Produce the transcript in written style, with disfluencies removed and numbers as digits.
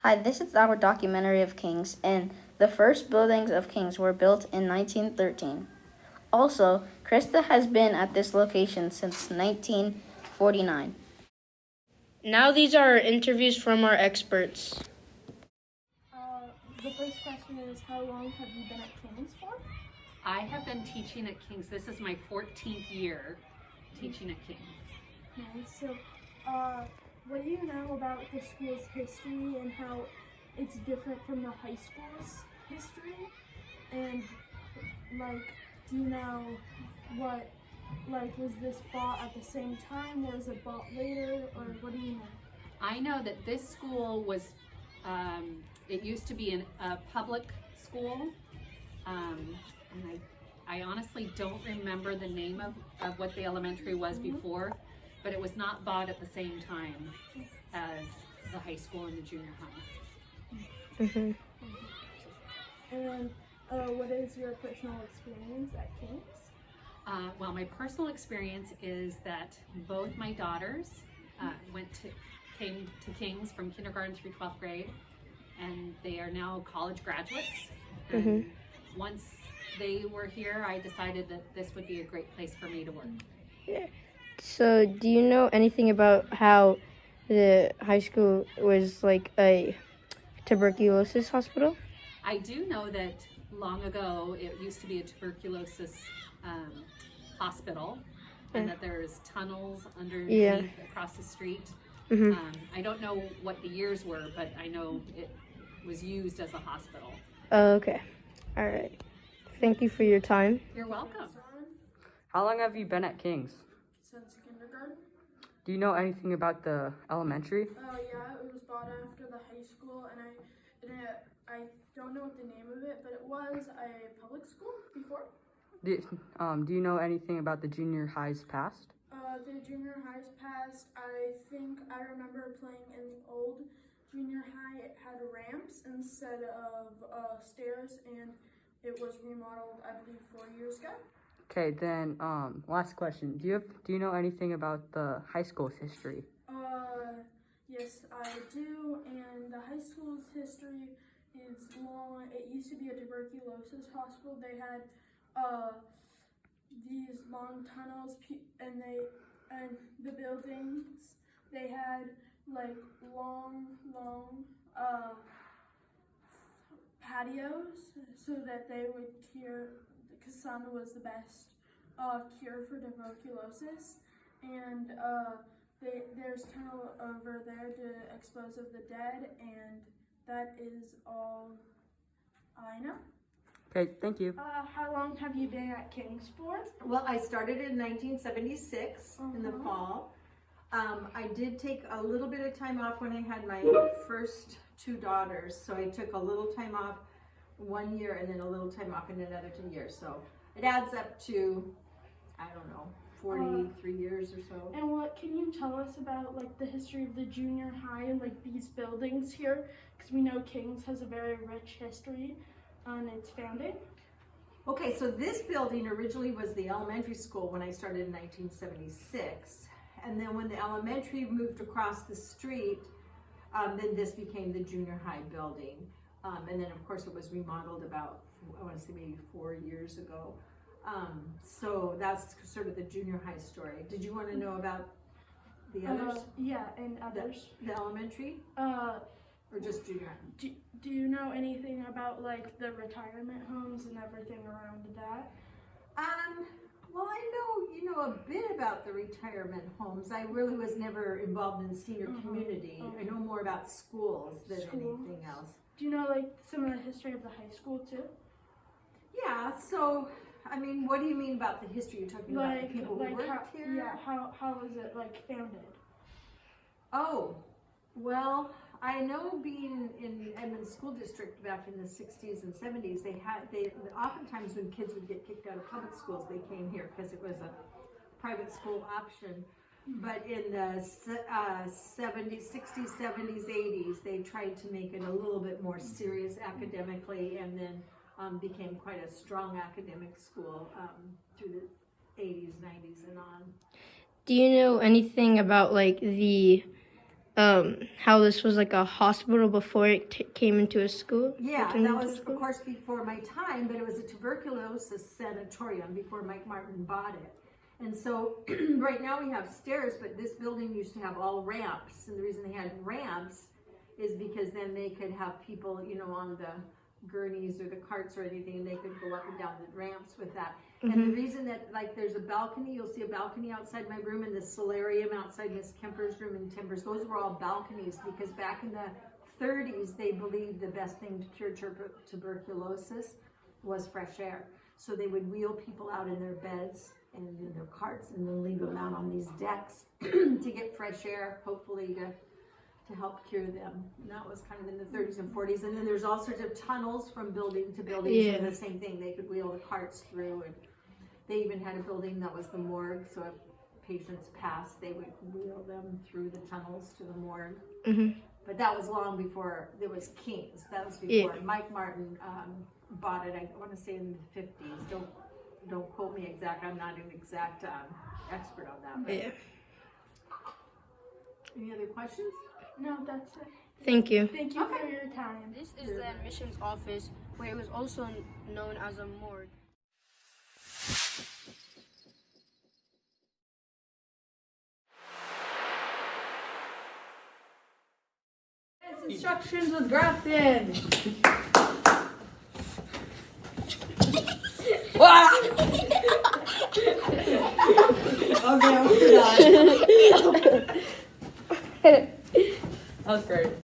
Hi, this is our documentary of Kings, and the first buildings of Kings were built in 1913. Also, Krista has been at this location since 1949. Now these are our interviews from our experts. The first question is, how long have you been at King's for? I have been teaching at King's. This is my 14th year teaching at King's. Nice. So, what do you know about the school's history and how it's different from the high school's history? And, do you know what, was this bought at the same time, or was it bought later, or what do you know? I know that this school was, it used to be a public school, and I honestly don't remember the name of what the elementary was before, but it was not bought at the same time as the high school and the junior high. Mm-hmm. And what is your personal experience at King's? Well, my personal experience is that both my daughters came to King's from kindergarten through 12th grade, and they are now college graduates. And once they were here, I decided that this would be a great place for me to work. Yeah. So do you know anything about how the high school was like a tuberculosis hospital? I do know that long ago it used to be a tuberculosis hospital, and that there's tunnels underneath across the street. I don't know what the years were, but I know it was used as a hospital. Oh, okay. All right. Thank you for your time. You're welcome. How long have you been at King's? Since kindergarten. Do you know anything about the elementary? Yeah, it was bought after the high school, and I don't know what the name of it, but it was a public school before. Do you know anything about the junior high's past? The junior high's past, I think I remember playing in the old junior high. It had ramps instead of stairs, and it was remodeled, I believe, 4 years ago. Okay, then last question. Do you know anything about the high school's history? Yes, I do, and the high school's history is long. It used to be a tuberculosis hospital. They had these long tunnels, and the buildings, they had like long patios so that they would cure, because sun was the best cure for tuberculosis, and there's tunnel over there to expose of the dead, and that is all I know. Okay, thank you. How long have you been at King's for? Well, I started in 1976 in the fall. I did take a little bit of time off when I had my first two daughters. So I took a little time off 1 year and then a little time off in another 2 years. So it adds up to, I don't know, 43 years or so. And what can you tell us about like the history of the junior high and like these buildings here? Because we know King's has a very rich history on its founding. Okay, so this building originally was the elementary school when I started in 1976. And then when the elementary moved across the street, then this became the junior high building. And then of course it was remodeled about, I want to say maybe 4 years ago. So that's sort of the junior high story. Did you want to know about the others? Yeah, and others. The elementary? Or just junior high? Do you know anything about like the retirement homes and everything around that? Well, I know, a bit about the retirement homes. I really was never involved in senior community. I know more about schools than anything else. Do you know like some of the history of the high school too? Yeah, so, I mean, what do you mean about the history? You're talking about the people who worked here? Yeah, how was it like founded? Oh, well, I know being in Edmond School District back in the 60s and 70s, they oftentimes when kids would get kicked out of public schools, they came here because it was a private school option. But in the 70s, 60s, 70s, 80s, they tried to make it a little bit more serious academically, and then became quite a strong academic school through the 80s, 90s, and on. Do you know anything about like the how this was like a hospital before it came into a school? Yeah, Turned that into a was, school? of course, before my time, but it was a tuberculosis sanatorium before Mike Martin bought it. And so right now we have stairs, but this building used to have all ramps. And the reason they had ramps is because then they could have people, you know, on the gurneys or the carts or anything, and they could go up and down the ramps with that. And the reason that, like, there's a balcony, you'll see a balcony outside my room, and the solarium outside Miss Kemper's room and Timbers, those were all balconies, because back in the 30s, they believed the best thing to cure tuberculosis was fresh air. So they would wheel people out in their beds and in their carts, and then leave them out on these decks to get fresh air, hopefully to help cure them. And that was kind of in the 30s and 40s. And then there's all sorts of tunnels from building to building. Yeah. So the same thing, they could wheel the carts through. And they even had a building that was the morgue. So if patients passed, they would wheel them through the tunnels to the morgue. Mm-hmm. But that was long before there was King's. That was before Yeah. Mike Martin bought it. I want to say in the 50s. Don't quote me exact. I'm not an exact expert on that. But Yeah. any other questions? No, that's it. Thank you. Thank you for your time. This is the admissions office, where it was also known as a morgue. Instructions with Grafton. That was great.